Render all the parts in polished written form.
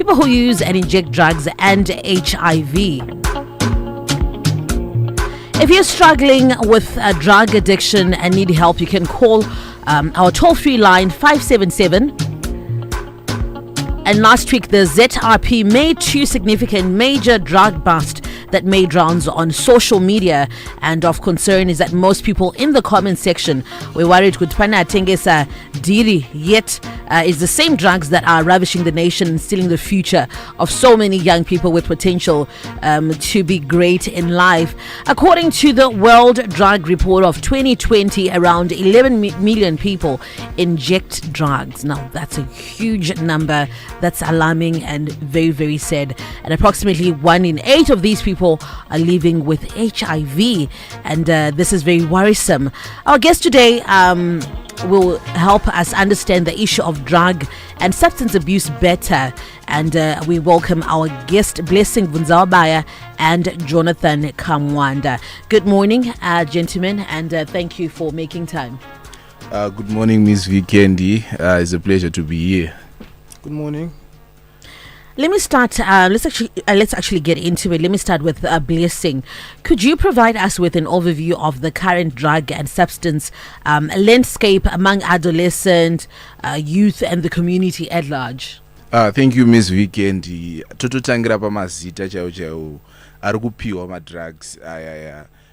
people who use and inject drugs, and HIV. If you're struggling with a drug addiction and need help, you can call our toll-free line 577. And last week, the ZRP made two significant major drug busts that made rounds on social media. And of concern is that most people in the comment section were worried Kutpana Tengesa Diri yet is the same drugs that are ravishing the nation and stealing the future of so many young people with potential to be great in life. According to the World Drug Report of 2020, around 11 million people inject drugs. Now, that's a huge number. That's alarming and very, very sad. And approximately 1 in 8 of these people are living with HIV. And this is very worrisome. Our guest today will help us understand the issue of drug and substance abuse better. And we welcome our guest, Blessing Vunzawabaya and Jonathan Kamwanda. Good morning, gentlemen, and thank you for making time. Good morning, Miss Vikendi. It's a pleasure to be here. Good morning. Let me start. Let's actually get into it. Let me start with Blessing. Could you provide us with an overview of the current drug and substance landscape among adolescent, youth, and the community at large? Thank you, Miss Vikendi. Tototangira pamazita chao arikupiwa ma drugs.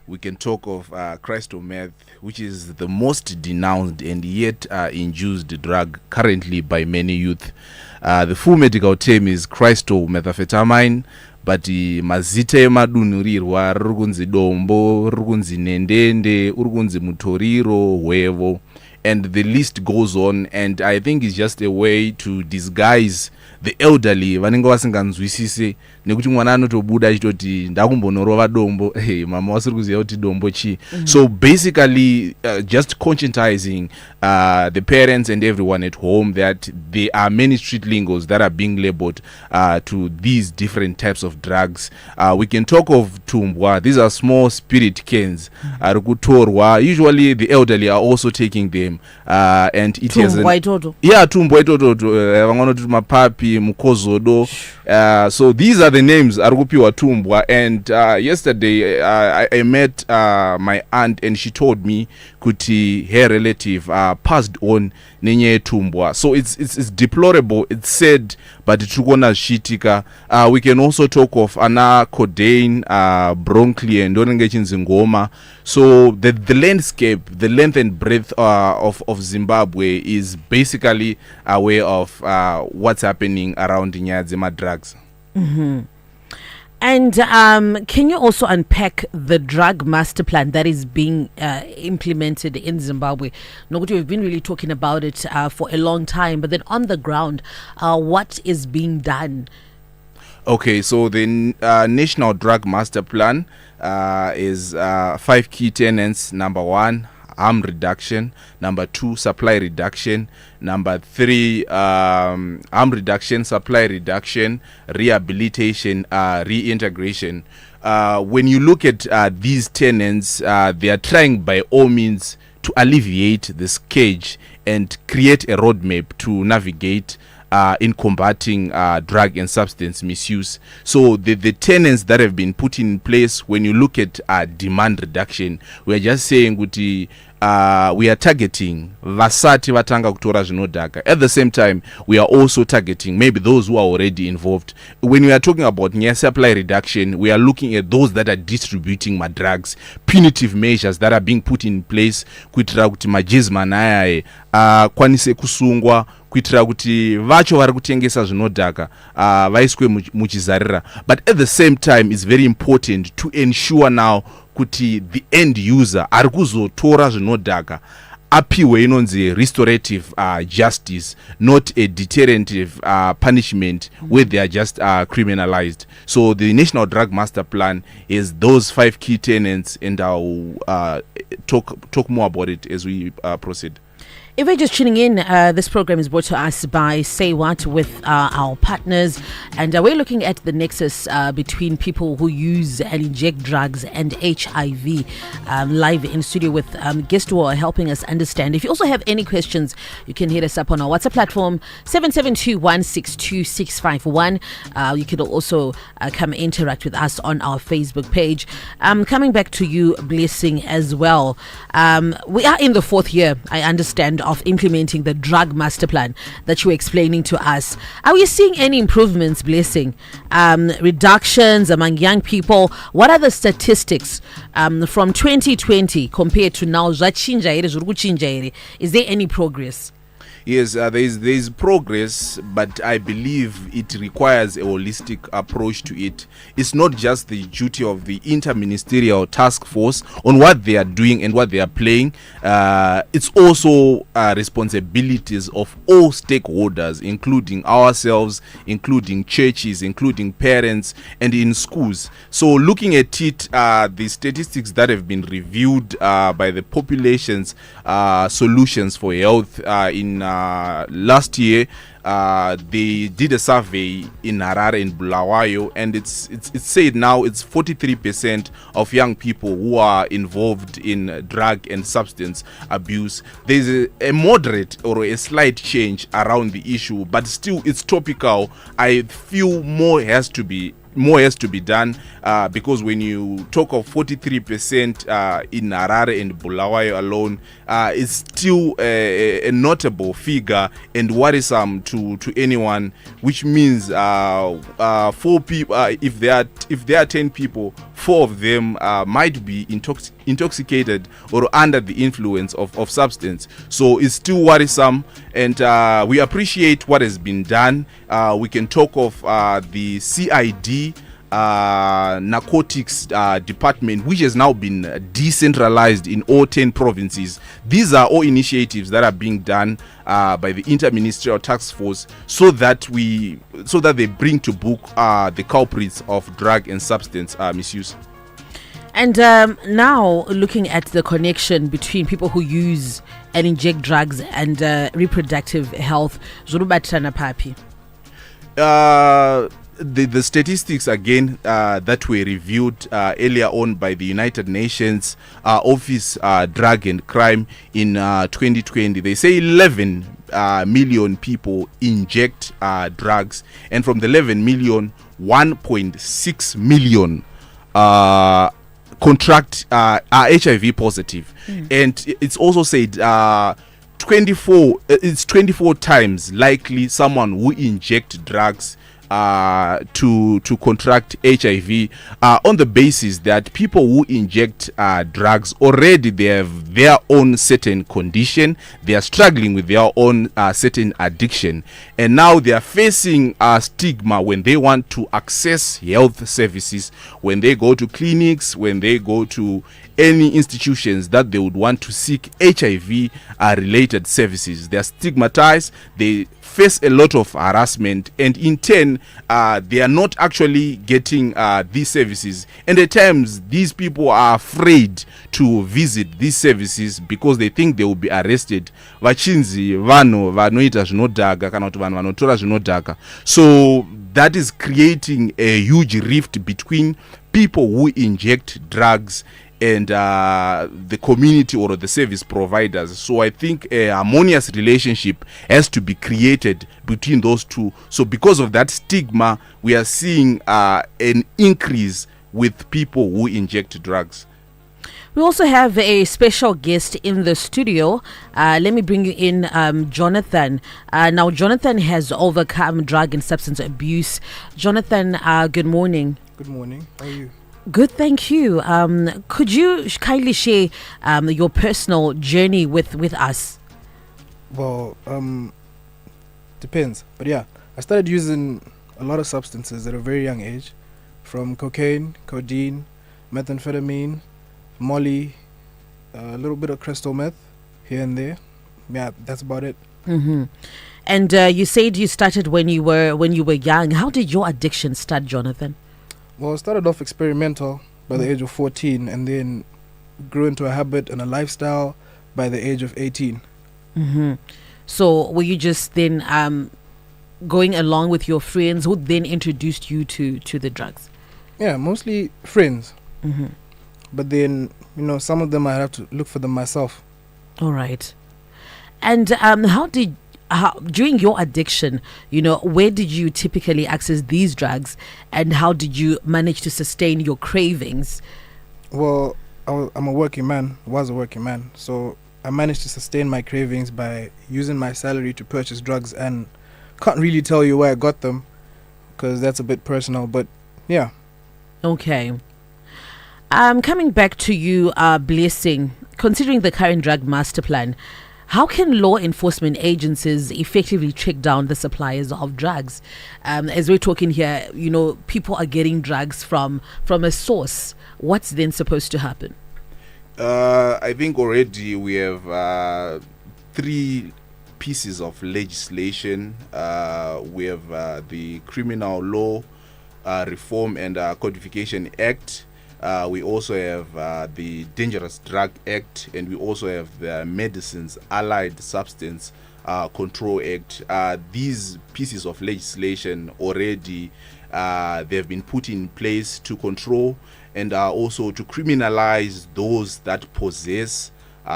We can talk of crystal meth, which is the most denounced and yet induced drug currently by many youth. The full medical term is crystal methamphetamine, but mazita emadunurirwa rukunzi dombo, rukunzi nendende, rukunzi mutoriro, hwevo, and the list goes on. And I think it's just a way to disguise the elderly vanenge vasinganzwisise nekuti mwana anotobuda achitoti ndakumbonorova dombo. Hey, mama wasiri kuziva kuti dombo chi. So basically just conscientizing the parents and everyone at home that there are many street lingos that are being labeled to these different types of drugs. We can talk of tumbwa. These are small spirit cans. Usually the elderly are also taking them, and it has tumbwa itoto mapapi mukozodo. So these are the names arikupiwa tumbwa. And yesterday I met my aunt, and she told me kuti her relative passed on nenye tumbwa. So it's deplorable, it's sad, but tukona shitika. We can also talk of ana codeine, bronchlia, and ngoma. So the landscape, the length and breadth of Zimbabwe is basically aware of what's happening around Nyadzima drugs. Mm-hmm. And can you also unpack the drug master plan that is being implemented in Zimbabwe? Noguti, we've been really talking about it for a long time, but then on the ground, what is being done? Okay, so the National Drug Master Plan is 5 key tenets. Number 1, harm reduction. Number 2, supply reduction. Number 3, harm reduction, supply reduction, rehabilitation, reintegration. When you look at these tenets, they are trying by all means to alleviate the scourge and create a roadmap to navigate in combating drug and substance misuse. So the tenets that have been put in place, when you look at demand reduction, we are just saying kuti we are targeting vasati vatanga kutora zvinodhaka. At the same time, we are also targeting maybe those who are already involved. When we are talking about near supply reduction, we are looking at those that are distributing my drugs, punitive measures that are being put in place kuitira kuti majezman ayaye kwanise kusungwa, kuitira kuti vacho vari kutengesa zvinodhaka vaiswe muchizarira. But at the same time, it's very important to ensure now kuti the end user ari kuzotora zvinodhaka apiwe inonzi restorative justice, not a deterrentative punishment where they are just criminalized. So the National Drug Master Plan is those 5 key tenets, and I'll talk more about it as we proceed. If you're just tuning in, this program is brought to us by Say What with our partners. And we're looking at the nexus between people who use and inject drugs and HIV. Live in studio with guests who are helping us understand. If you also have any questions, you can hit us up on our WhatsApp platform 772-162-651. You can also come interact with us on our Facebook page. Coming back to you, Blessing, as well. We are in the fourth year, I understand, of implementing the drug master plan that you were explaining to us. Are we seeing any improvements, Blessing? Reductions among young people? What are the statistics from 2020 compared to now? Is there any progress? Yes, there is progress, but I believe it requires a holistic approach to it. It's not just the duty of the interministerial task force on what they are doing and what they are playing. It's also responsibilities of all stakeholders, including ourselves, including churches, including parents, and in schools. So looking at it, the statistics that have been reviewed by the population's solutions for health in last year, they did a survey in Harare and Bulawayo, and it's said now it's 43% of young people who are involved in drug and substance abuse. There's a moderate or a slight change around the issue, but still it's topical. I feel more has to be done, because when you talk of 43% in Harare and Bulawayo alone, it's still a notable figure and worrisome to anyone, which means 4 people, if there are 10 people, 4 of them might be intoxicated or under the influence of substance. So it's still worrisome, and we appreciate what has been done. We can talk of the CID narcotics department, which has now been decentralized in all 10 provinces. These are all initiatives that are being done by the interministerial task force, so that they bring to book the culprits of drug and substance misuse. And now looking at the connection between people who use and inject drugs and reproductive health, the statistics again that were reviewed earlier on by the United Nations Office Drug and Crime in 2020, they say 11 million people inject drugs, and from the 11 million, 1.6 million contract are HIV positive. And it's also said 24 times likely someone who inject drugs to contract HIV, on the basis that people who inject drugs already, they have their own certain condition, they are struggling with their own certain addiction, and now they are facing a stigma when they want to access health services, when they go to clinics, when they go to any institutions that they would want to seek HIV related services. They are stigmatized, they face a lot of harassment, and in turn they are not actually getting these services, and at times these people are afraid to visit these services because they think they will be arrested. Vachinzi vano vanoita zvinodhaka kana kuti vanhu vanotora zvinodhaka. So that is creating a huge rift between people who inject drugs and the community or the service providers. So I think a harmonious relationship has to be created between those two. So because of that stigma, we are seeing an increase with people who inject drugs. We also have a special guest in the studio. Let me bring you in, Jonathan. Now, Jonathan has overcome drug and substance abuse. Jonathan, good morning. Good morning. How are you? Good, thank you. Could you kindly share your personal journey with us? Well, depends. But yeah, I started using a lot of substances at a very young age, from cocaine, codeine, methamphetamine, Molly, a little bit of crystal meth here and there. Yeah, that's about it. Mm-hmm. And you said you started when you were young. How did your addiction start, Jonathan? Well, it started off experimental by the age of 14, and then grew into a habit and a lifestyle by the age of 18. Mm-hmm. So were you just then going along with your friends who then introduced you to the drugs? Yeah, mostly friends. Mm-hmm. But then, some of them I have to look for them myself. All right. And how during your addiction, where did you typically access these drugs, and how did you manage to sustain your cravings? Well, I'm a working man, was a working man. So I managed to sustain my cravings by using my salary to purchase drugs, and can't really tell you where I got them because that's a bit personal, but yeah. Okay. Coming back to you, Blessing, considering the current drug master plan, how can law enforcement agencies effectively track down the suppliers of drugs? As we're talking here, people are getting drugs from a source. What's then supposed to happen? I think already we have 3 pieces of legislation. We have the Criminal Law Reform and Codification Act. We also have the Dangerous Drug Act, and we also have the Medicines Allied Substance Control Act. These pieces of legislation already they've been put in place to control and also to criminalize those that possess,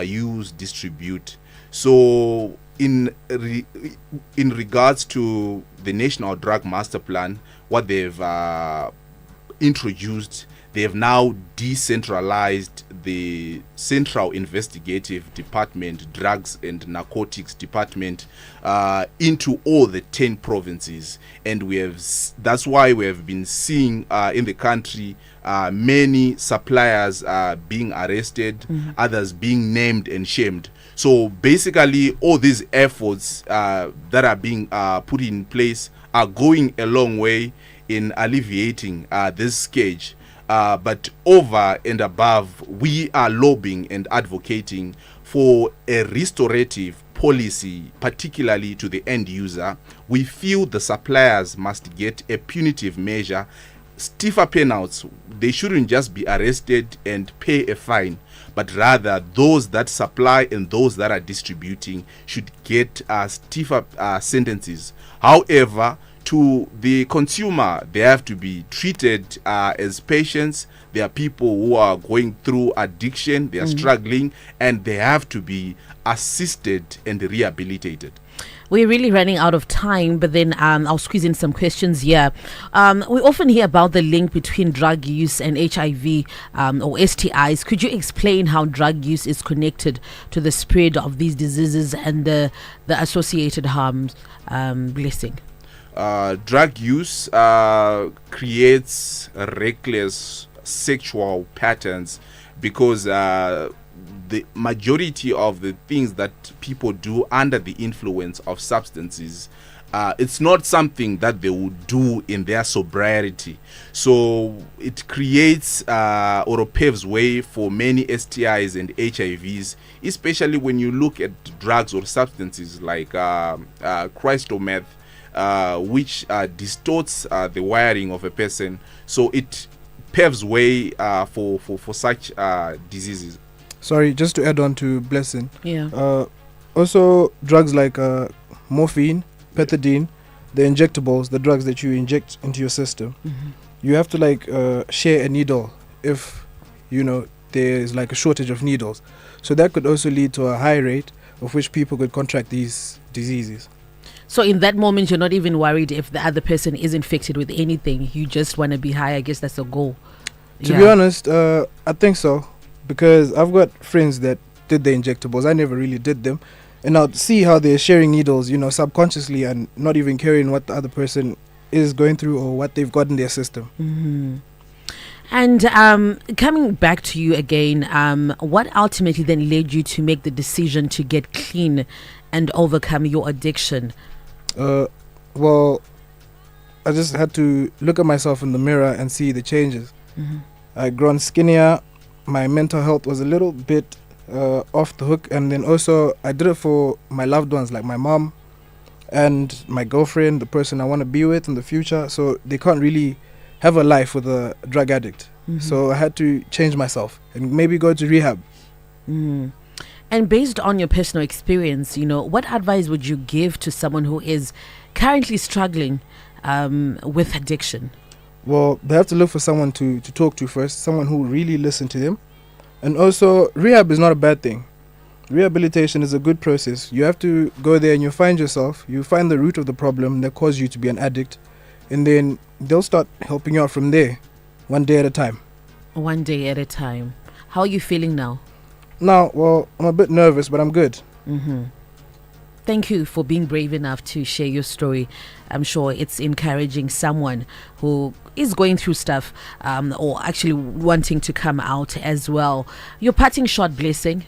use, distribute. So in regards to the National Drug Master Plan, what they've introduced, they have now decentralized the Central Investigative Department, Drugs and Narcotics Department, into all the 10 provinces, and that's why we have been seeing in the country many suppliers being arrested, others being named and shamed. So basically, all these efforts that are being put in place are going a long way in alleviating this scourge. But over and above, we are lobbying and advocating for a restorative policy, particularly to the end user. We feel the suppliers must get a punitive measure, stiffer penalties. They shouldn't just be arrested and pay a fine, but rather those that supply and those that are distributing should get stiffer sentences. However, to the consumer, they have to be treated as patients. There are people who are going through addiction, they are struggling, and they have to be assisted and rehabilitated. We're really running out of time, but then I'll squeeze in some questions here. We often hear about the link between drug use and HIV or STIs. Could you explain how drug use is connected to the spread of these diseases and the associated harms? Blessing. Drug use creates reckless sexual patterns because the majority of the things that people do under the influence of substances, it's not something that they would do in their sobriety. So it creates or paves way for many STIs and HIVs, especially when you look at drugs or substances like crystal meth, which distorts the wiring of a person. So it paves way for such diseases. Sorry, just to add on to Blessing. Yeah. Also, drugs like morphine, pethidine, the injectables, the drugs that you inject into your system, you have to share a needle if there's like a shortage of needles. So that could also lead to a high rate of which people could contract these diseases. So in that moment, you're not even worried if the other person is infected with anything. You just want to be high. I guess that's the goal. To be honest, I think so. Because I've got friends that did the injectables. I never really did them. And I'll see how they're sharing needles, subconsciously and not even caring what the other person is going through or what they've got in their system. And coming back to you again, what ultimately then led you to make the decision to get clean and overcome your addiction? Well, I just had to look at myself in the mirror and see the changes. I'd grown skinnier. My mental health was a little bit off the hook, and then also I did it for my loved ones, like my mom and my girlfriend, the person I want to be with in the future. So they can't really have a life with a drug addict. So I had to change myself and maybe go to rehab. And based on your personal experience, what advice would you give to someone who is currently struggling with addiction? Well, they have to look for someone to talk to first, someone who really listen to them. And also, rehab is not a bad thing. Rehabilitation is a good process. You have to go there and you find yourself, you find the root of the problem that caused you to be an addict, and then they'll start helping you out from there, one day at a time. One day at a time. How are you feeling now? Now, well, I'm a bit nervous, but I'm good. Thank you for being brave enough to share your story. I'm sure it's encouraging someone who is going through stuff or actually wanting to come out as well. Your parting shot, Blessing.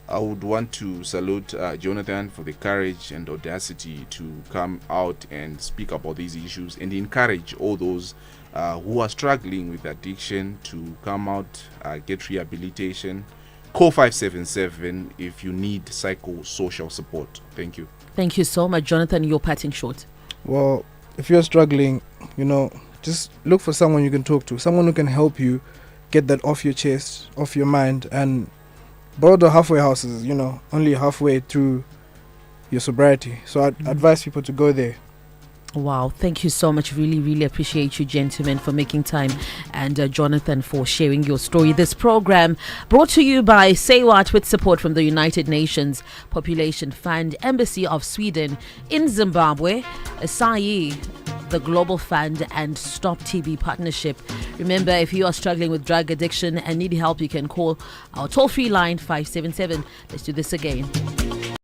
I would want to salute Jonathan for the courage and audacity to come out and speak about these issues and encourage all those who are struggling with addiction to come out, get rehabilitation. Call 577 if you need psychosocial support. Thank you. Thank you so much, Jonathan. Your parting shot. Well, if you're struggling, just look for someone you can talk to, someone who can help you get that off your chest, off your mind, and borrow halfway houses, only halfway through your sobriety. So I'd advise people to go there. Wow, thank you so much. Really, really appreciate you, gentlemen, for making time, and Jonathan for sharing your story. This program brought to you by Say What, with support from the United Nations Population Fund, Embassy of Sweden in Zimbabwe, Asahi, the Global Fund, and Stop TB Partnership. Remember, if you are struggling with drug addiction and need help, you can call our toll-free line 577. Let's do this again.